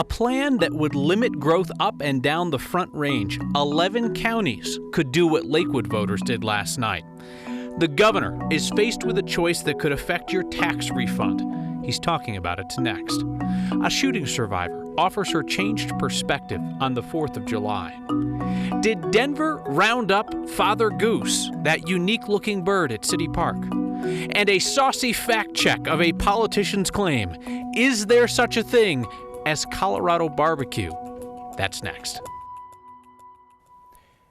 A plan that would limit growth up and down the Front Range. 11 counties could do what Lakewood voters did last night. The governor is faced with a choice that could affect your tax refund. He's talking about it next. A shooting survivor offers her changed perspective on the 4th of July. Did Denver round up Father Goose, that unique-looking bird at City Park? And a saucy fact check of a politician's claim. Is there such a thing as Colorado barbecue? That's next.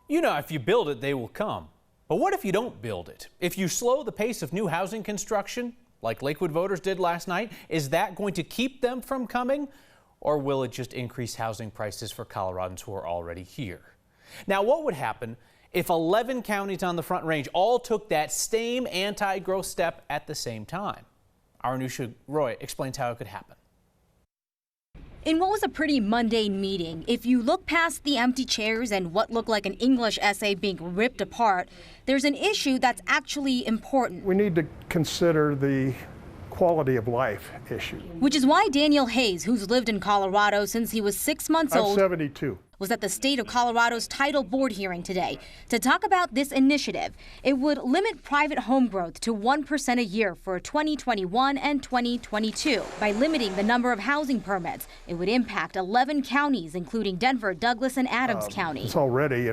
You know, if you build it, they will come. But what if you don't build it? If you slow the pace of new housing construction, like Lakewood voters did last night, is that going to keep them from coming? Or will it just increase housing prices for Coloradans who are already here? Now, what would happen if 11 counties on the Front Range all took that same anti-growth step at the same time? Our Anusha Roy explains how it could happen. In what was a pretty mundane meeting, if you look past the empty chairs and what looked like an English essay being ripped apart, there's an issue that's actually important. We need to consider the quality of life issue. Which is why Daniel Hayes, who's lived in Colorado since he was 6 months old, I'm 72. Was at the state of Colorado's title board hearing today to talk about this initiative. It would limit private home growth to 1% a year for 2021 and 2022. By limiting the number of housing permits, it would impact 11 counties, including Denver, Douglas, and Adams County. It's already,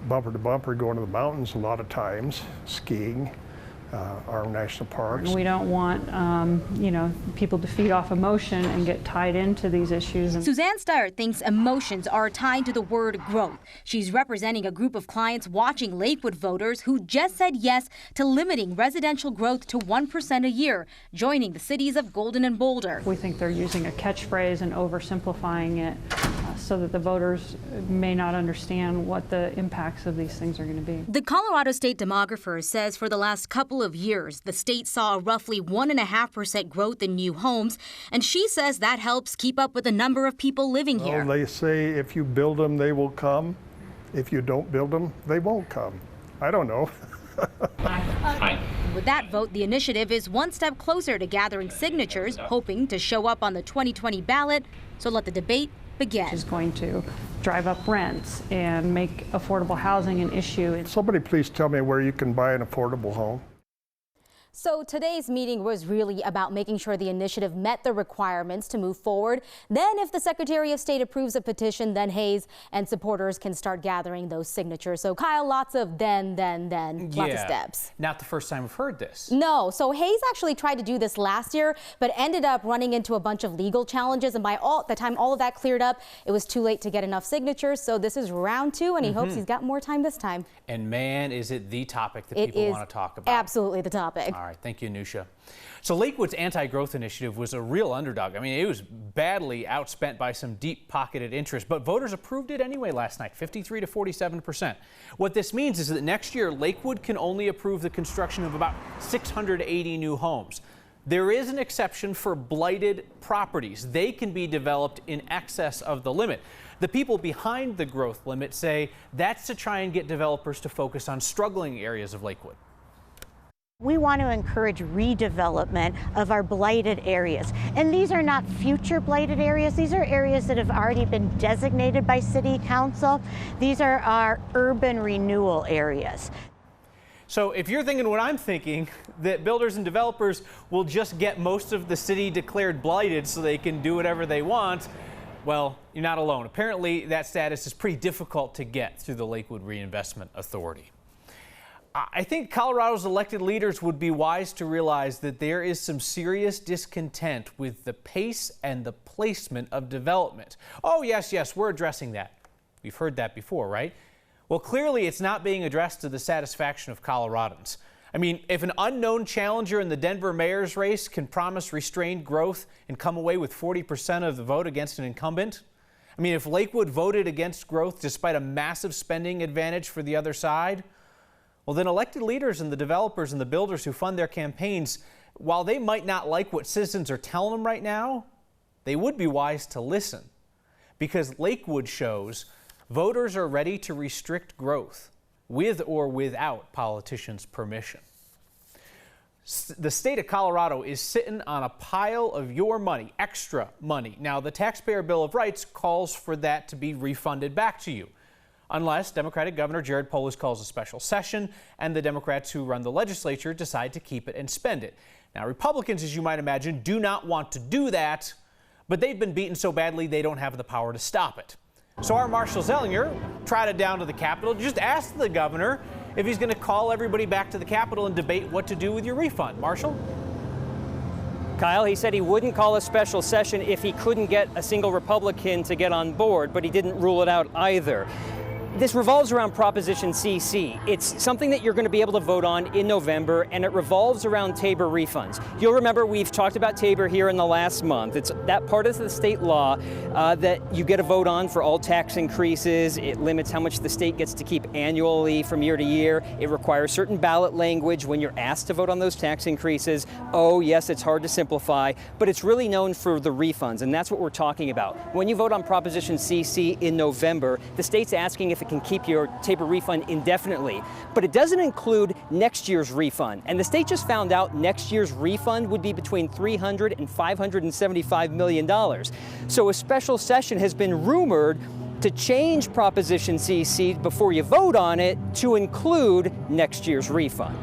bumper to bumper going to the mountains a lot of times, skiing. Our national parks. We don't want, people to feed off emotion and get tied into these issues. Suzanne Steyer thinks emotions are tied to the word growth. She's representing a group of clients watching Lakewood voters who just said yes to limiting residential growth to 1% a year, joining the cities of Golden and Boulder. We think they're using a catchphrase and oversimplifying it so that the voters may not understand what the impacts of these things are going to be. The Colorado State demographer says for the last couple of years, the state saw a roughly 1.5% growth in new homes, and she says that helps keep up with the number of people living here. They say if you build them, they will come. If you don't build them, they won't come. I don't know. With that vote, the initiative is one step closer to gathering signatures, hoping to show up on the 2020 ballot. So let the debate begin. Is going to drive up rents and make affordable housing an issue. Somebody please tell me where you can buy an affordable home. So today's meeting was really about making sure the initiative met the requirements to move forward. Then if the Secretary of State approves a petition, then Hayes and supporters can start gathering those signatures. So Kyle, lots of then, lots of steps. Not the first time we've heard this. No, so Hayes actually tried to do this last year, but ended up running into a bunch of legal challenges. And by the time all of that cleared up, it was too late to get enough signatures. So this is round 2, and he hopes he's got more time this time. And man, is it the topic that people want to talk about. Absolutely the topic. All right, thank you, Anusha. So Lakewood's anti-growth initiative was a real underdog. I mean, it was badly outspent by some deep-pocketed interests, but voters approved it anyway last night, 53 to 47%. What this means is that next year, Lakewood can only approve the construction of about 680 new homes. There is an exception for blighted properties. They can be developed in excess of the limit. The people behind the growth limit say that's to try and get developers to focus on struggling areas of Lakewood. We want to encourage redevelopment of our blighted areas. And these are not future blighted areas. These are areas that have already been designated by City Council. These are our urban renewal areas. So if you're thinking what I'm thinking, that builders and developers will just get most of the city declared blighted so they can do whatever they want, well, you're not alone. Apparently that status is pretty difficult to get through the Lakewood Reinvestment Authority. I think Colorado's elected leaders would be wise to realize that there is some serious discontent with the pace and the placement of development. Oh, yes, we're addressing that. We've heard that before, right? Well, clearly it's not being addressed to the satisfaction of Coloradans. I mean, if an unknown challenger in the Denver mayor's race can promise restrained growth and come away with 40% of the vote against an incumbent, I mean, if Lakewood voted against growth despite a massive spending advantage for the other side, well, then elected leaders and the developers and the builders who fund their campaigns, while they might not like what citizens are telling them right now, they would be wise to listen. Because Lakewood shows voters are ready to restrict growth with or without politicians' permission. The state of Colorado is sitting on a pile of your money, extra money. Now, the Taxpayer Bill of Rights calls for that to be refunded back to you, unless Democratic Governor Jared Polis calls a special session and the Democrats who run the legislature decide to keep it and spend it. Now, Republicans, as you might imagine, do not want to do that, but they've been beaten so badly they don't have the power to stop it. So our Marshall Zellinger trotted down to the Capitol, just asked the governor if he's going to call everybody back to the Capitol and debate what to do with your refund. Marshall? Kyle, he said he wouldn't call a special session if he couldn't get a single Republican to get on board, but he didn't rule it out either. This revolves around Proposition CC. It's something that you're going to be able to vote on in November, and it revolves around Tabor refunds. You'll remember we've talked about Tabor here in the last month. It's that part of the state law that you get a vote on for all tax increases. It limits how much the state gets to keep annually from year to year. It requires certain ballot language when you're asked to vote on those tax increases. Oh, yes, it's hard to simplify, but it's really known for the refunds, and that's what we're talking about. When you vote on Proposition CC in November, the state's asking if it can keep your Tabor refund indefinitely, but it doesn't include next year's refund. And the state just found out next year's refund would be between $300 and $575 million. So a special session has been rumored to change Proposition CC before you vote on it to include next year's refund.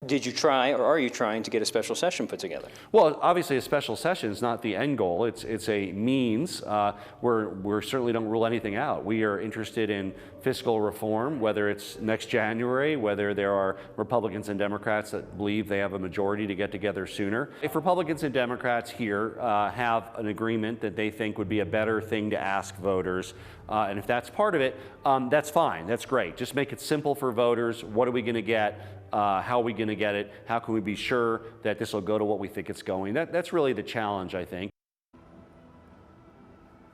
Did you try, or are you trying to get a special session put together? Well, obviously a special session is not the end goal. It's a means. We certainly don't rule anything out. We are interested in fiscal reform, whether it's next January, whether there are Republicans and Democrats that believe they have a majority to get together sooner. If Republicans and Democrats here have an agreement that they think would be a better thing to ask voters, and if that's part of it, that's fine, that's great. Just make it simple for voters. What are we going to get? How are we going to get it? How can we be sure that this will go to what we think it's going? That's really the challenge, I think.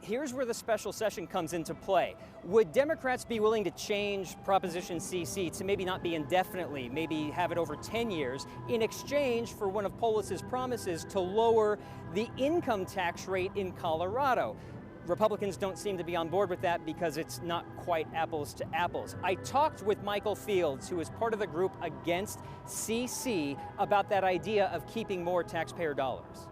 Here's where the special session comes into play. Would Democrats be willing to change Proposition CC to maybe not be indefinitely, maybe have it over 10 years, in exchange for one of Polis's promises to lower the income tax rate in Colorado? Republicans don't seem to be on board with that because it's not quite apples to apples. I talked with Michael Fields, who is part of the group against CC, about that idea of keeping more taxpayer dollars.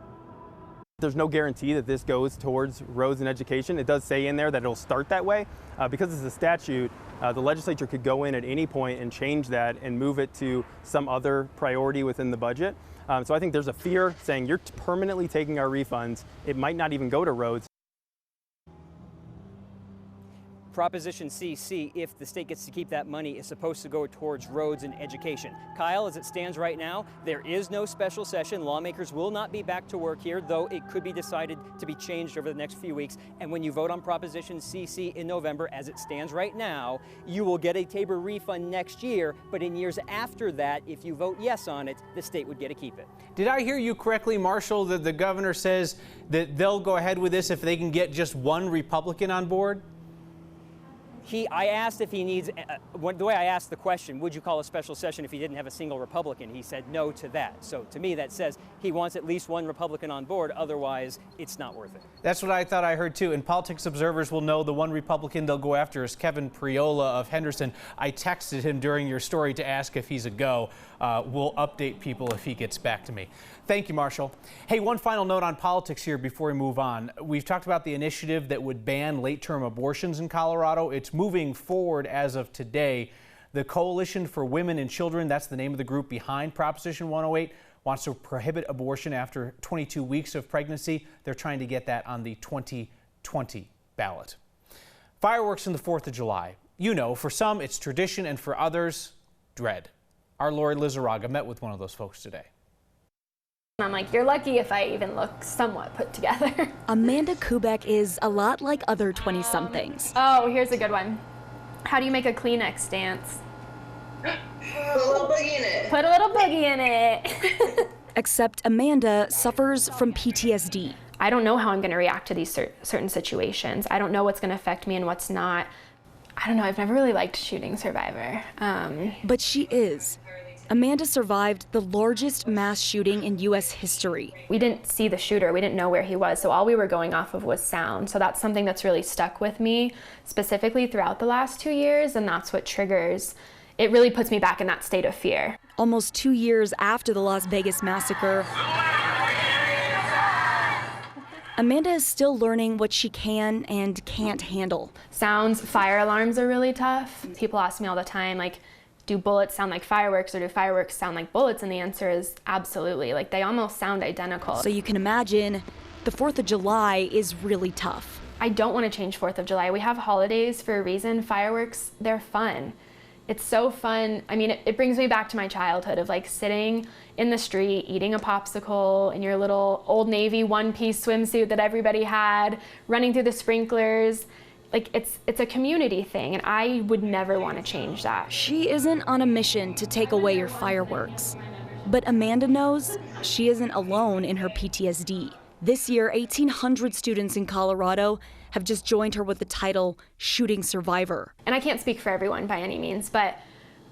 There's no guarantee that this goes towards roads and education. It does say in there that it'll start that way. Because it's a statute, the legislature could go in at any point and change that and move it to some other priority within the budget. So I think there's a fear saying you're permanently taking our refunds. It might not even go to roads. Proposition CC, if the state gets to keep that money, is supposed to go towards roads and education. Kyle, as it stands right now, there is no special session. Lawmakers will not be back to work here, though it could be decided to be changed over the next few weeks. And when you vote on Proposition CC in November, as it stands right now, you will get a Tabor refund next year, but in years after that, if you vote yes on it, the state would get to keep it. Did I hear you correctly, Marshall, that the governor says that they'll go ahead with this if they can get just one Republican on board? I asked if he needs, the way I asked the question, would you call a special session if he didn't have a single Republican? He said no to that. So to me, that says he wants at least one Republican on board. Otherwise, it's not worth it. That's what I thought I heard, too. And politics observers will know the one Republican they'll go after is Kevin Priola of Henderson. I texted him during your story to ask if he's a go. We'll update people if he gets back to me. Thank you, Marshall. Hey, one final note on politics here before we move on. We've talked about the initiative that would ban late-term abortions in Colorado. It's moving forward as of today. The Coalition for Women and Children, that's the name of the group behind Proposition 108, wants to prohibit abortion after 22 weeks of pregnancy. They're trying to get that on the 2020 ballot. Fireworks on the 4th of July. You know, for some it's tradition and for others, dread. Our Lori Lizarraga met with one of those folks today. I'm like, you're lucky if I even look somewhat put together. Amanda Kubek is a lot like other 20-somethings. Oh, here's a good one. How do you make a Kleenex dance? Put a little boogie in it. Put a little boogie in it. Except Amanda suffers from PTSD. I don't know how I'm going to react to these certain situations. I don't know what's going to affect me and what's not. I don't know. I've never really liked shooting Survivor. But she is. Amanda survived the largest mass shooting in U.S. history. We didn't see the shooter. We didn't know where he was, so all we were going off of was sound. So that's something that's really stuck with me, specifically throughout the last 2 years, and that's what triggers. It really puts me back in that state of fear. Almost 2 years after the Las Vegas massacre, Amanda is still learning what she can and can't handle. Sounds, fire alarms are really tough. People ask me all the time, like, do bullets sound like fireworks or do fireworks sound like bullets? And the answer is absolutely. Like, they almost sound identical. So you can imagine the 4th of July is really tough. I don't want to change 4th of July. We have holidays for a reason. Fireworks, they're fun. It's so fun. I mean, it brings me back to my childhood of like sitting in the street, eating a popsicle in your little Old Navy one-piece swimsuit that everybody had, running through the sprinklers. Like, it's a community thing, and I would never want to change that. She isn't on a mission to take away your fireworks. But Amanda knows she isn't alone in her PTSD. This year, 1,800 students in Colorado have just joined her with the title Shooting Survivor. And I can't speak for everyone by any means, but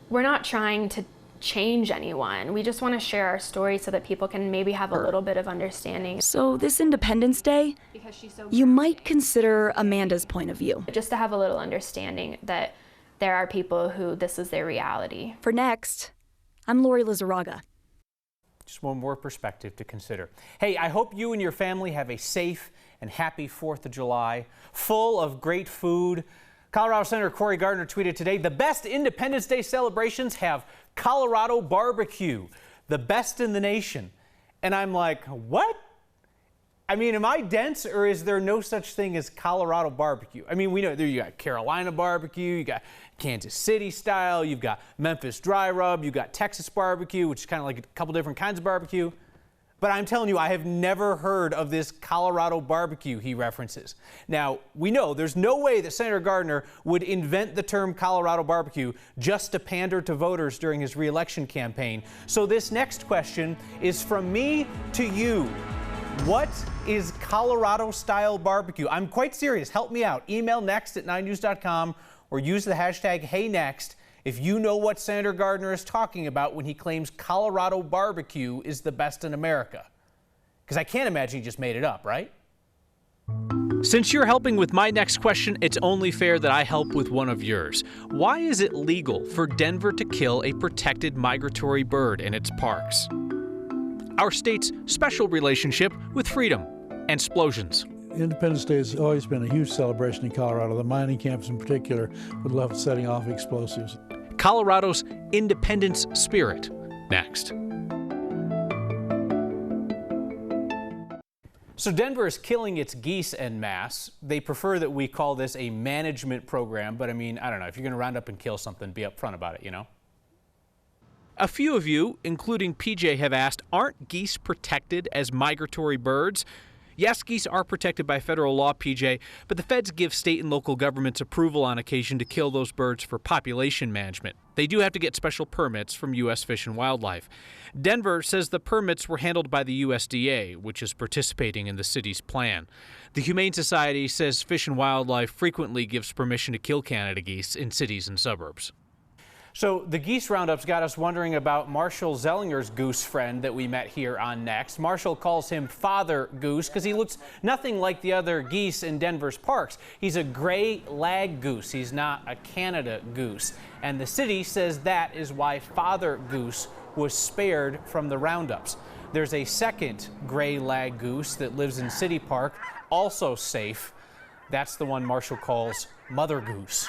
we're not trying to change anyone. We just want to share our story so that people can maybe have a little bit of understanding. So this Independence Day, you might consider Amanda's point of view. Just to have a little understanding that there are people who this is their reality. For Next, I'm Lori Lizarraga. Just one more perspective to consider. Hey, I hope you and your family have a safe and happy 4th of July, full of great food. Colorado Senator Cory Gardner tweeted today, the best Independence Day celebrations have Colorado barbecue, the best in the nation. And I'm like, what? I mean, am I dense, or is there no such thing as Colorado barbecue? I mean, we know there you got Carolina barbecue, you got Kansas City style, you've got Memphis dry rub, you got Texas barbecue, which is kind of like a couple different kinds of barbecue. But I'm telling you, I have never heard of this Colorado barbecue he references. Now, we know there's no way that Senator Gardner would invent the term Colorado barbecue just to pander to voters during his re-election campaign. So this next question is from me to you. What is Colorado-style barbecue? I'm quite serious. Help me out. Email next@9news.com or use the hashtag HeyNext if you know what Senator Gardner is talking about when he claims Colorado barbecue is the best in America. Because I can't imagine he just made it up, right? Since you're helping with my next question, it's only fair that I help with one of yours. Why is it legal for Denver to kill a protected migratory bird in its parks? Our state's special relationship with freedom and explosions. Independence Day has always been a huge celebration in Colorado. The mining camps in particular would love setting off explosives. Colorado's independence spirit. Next. So Denver is killing its geese en masse. They prefer that we call this a management program, but I mean, I don't know. If you're going to round up and kill something, be upfront about it, you know? A few of you, including PJ, have asked, aren't geese protected as migratory birds? Yes, geese are protected by federal law, PJ, but the feds give state and local governments approval on occasion to kill those birds for population management. They do have to get special permits from U.S. Fish and Wildlife. Denver says the permits were handled by the USDA, which is participating in the city's plan. The Humane Society says Fish and Wildlife frequently gives permission to kill Canada geese in cities and suburbs. So the geese roundups got us wondering about Marshall Zellinger's goose friend that we met here on Next. Marshall calls him Father Goose because he looks nothing like the other geese in Denver's parks. He's a gray lag goose. He's not a Canada goose. And the city says that is why Father Goose was spared from the roundups. There's a second gray lag goose that lives in City Park, also safe. That's the one Marshall calls Mother Goose.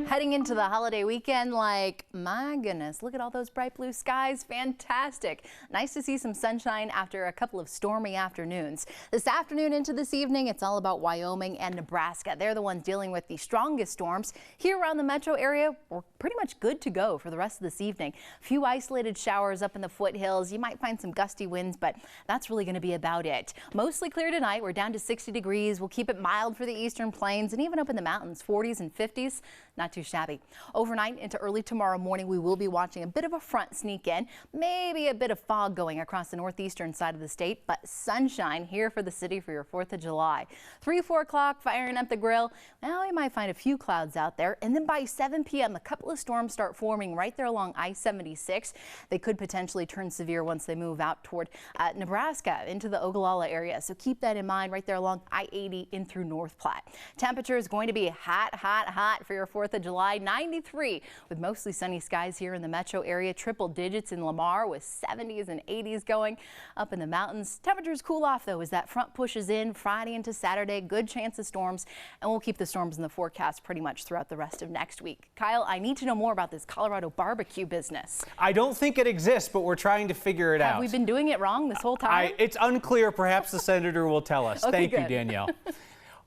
Heading into the holiday weekend, like, my goodness, look at all those bright blue skies. Fantastic. Nice to see some sunshine after a couple of stormy afternoons. This afternoon into this evening, it's all about Wyoming and Nebraska. They're the ones dealing with the strongest storms. Here around the metro area, we're pretty much good to go for the rest of this evening. A few isolated showers up in the foothills. You might find some gusty winds, but that's really going to be about it. Mostly clear tonight. We're down to 60 degrees. We'll keep it mild for the eastern plains and even up in the mountains, 40s and 50s. Not too shabby. Overnight into early tomorrow morning, we will be watching a bit of a front sneak in, maybe a bit of fog going across the northeastern side of the state, but sunshine here for the city for your 4th of July. 3, 4 o'clock, firing up the grill. Well, you might find a few clouds out there, and then by 7 p.m. a couple of storms start forming right there along I-76. They could potentially turn severe once they move out toward Nebraska into the Ogallala area. So keep that in mind right there along I-80 in through North Platte. Temperature is going to be hot, hot, hot for your 4th of July. 93 with mostly sunny skies here in the metro area. Triple digits in Lamar with 70s and 80s going up in the mountains. Temperatures cool off though as that front pushes in Friday into Saturday. Good chance of storms, and we'll keep the storms in the forecast pretty much throughout the rest of next week. Kyle, I need to know more about this Colorado barbecue business. I don't think it exists, but we're trying to figure it out. Have we been doing it wrong this whole time? It's unclear. Perhaps the senator will tell us. Okay, Thank you, good. Danielle.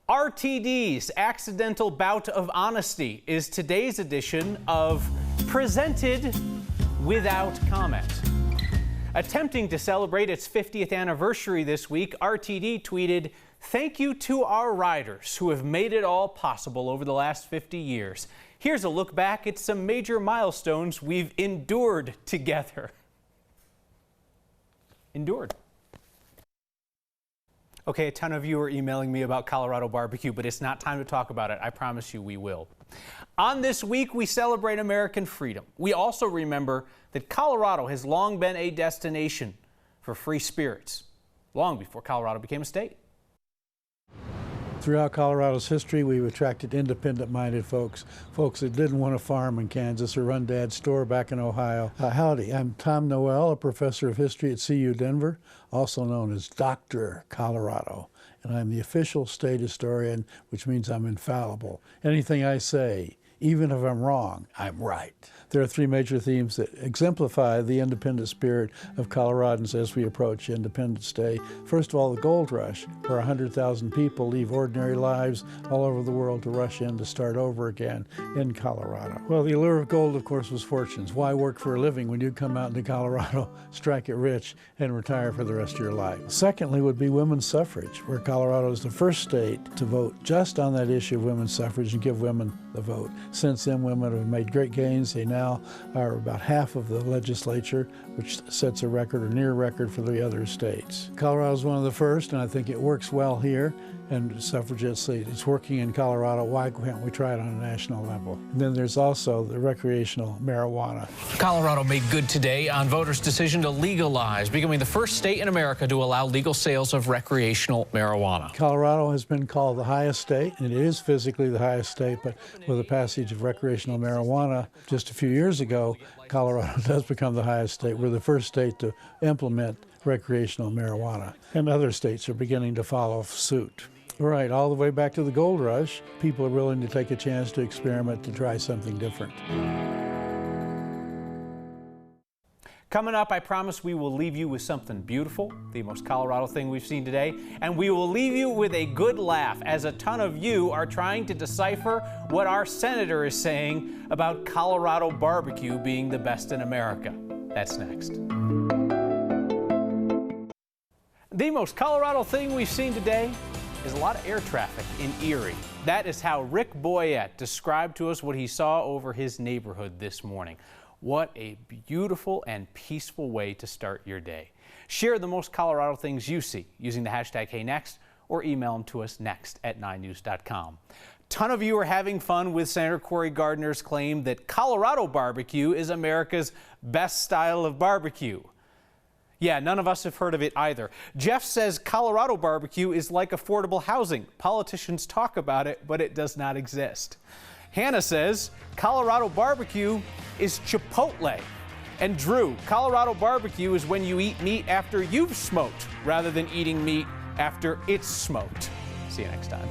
RTD's Accidental Bout of Honesty is today's edition of Presented Without Comment. Attempting to celebrate its 50th anniversary this week, RTD tweeted, "Thank you to our riders who have made it all possible over the last 50 years. Here's a look back at some major milestones we've endured together." Endured. Okay, a ton of you are emailing me about Colorado barbecue, but it's not time to talk about it. I promise you we will. On this week, we celebrate American freedom. We also remember that Colorado has long been a destination for free spirits, long before Colorado became a state. Throughout Colorado's history, we've attracted independent-minded folks that didn't want to farm in Kansas or run Dad's store back in Ohio. Howdy, I'm Tom Noel, a professor of history at CU Denver, also known as Dr. Colorado, and I'm the official state historian, which means I'm infallible. Anything I say, even if I'm wrong, I'm right. There are 3 major themes that exemplify the independent spirit of Coloradans as we approach Independence Day. First of all, the gold rush, where 100,000 people leave ordinary lives all over the world to rush in to start over again in Colorado. Well, the allure of gold, of course, was fortunes. Why work for a living when you come out into Colorado, strike it rich, and retire for the rest of your life? Secondly would be women's suffrage, where Colorado is the first state to vote just on that issue of women's suffrage and give women the vote. Since then, women have made great gains. They now are about half of the legislature, which sets a record or near record for the other states. Colorado is one of the first, and I think it works well here. And suffragettes say it's working in Colorado. Why can't we try it on a national level? And then there's also the recreational marijuana. Colorado made good today on voters' decision to legalize, becoming the first state in America to allow legal sales of recreational marijuana. Colorado has been called the highest state, and it is physically the highest state, but with the passage of recreational marijuana just a few years ago, Colorado does become the highest state. We're the first state to implement recreational marijuana, and other states are beginning to follow suit. Right, all the way back to the gold rush, people are willing to take a chance to experiment, to try something different. Coming up, I promise we will leave you with something beautiful, the most Colorado thing we've seen today, and we will leave you with a good laugh as a ton of you are trying to decipher what our senator is saying about Colorado barbecue being the best in America. That's next. The most Colorado thing we've seen today is a lot of air traffic in Erie. That is how Rick Boyette described to us what he saw over his neighborhood this morning. What a beautiful and peaceful way to start your day. Share the most Colorado things you see using the hashtag HeyNext or email them to us next@9news.com. Ton of you are having fun with Senator Cory Gardner's claim that Colorado barbecue is America's best style of barbecue. Yeah, none of us have heard of it either. Jeff says Colorado barbecue is like affordable housing. Politicians talk about it, but it does not exist. Hannah says Colorado barbecue is Chipotle. And Drew, Colorado barbecue is when you eat meat after you've smoked rather than eating meat after it's smoked. See you next time.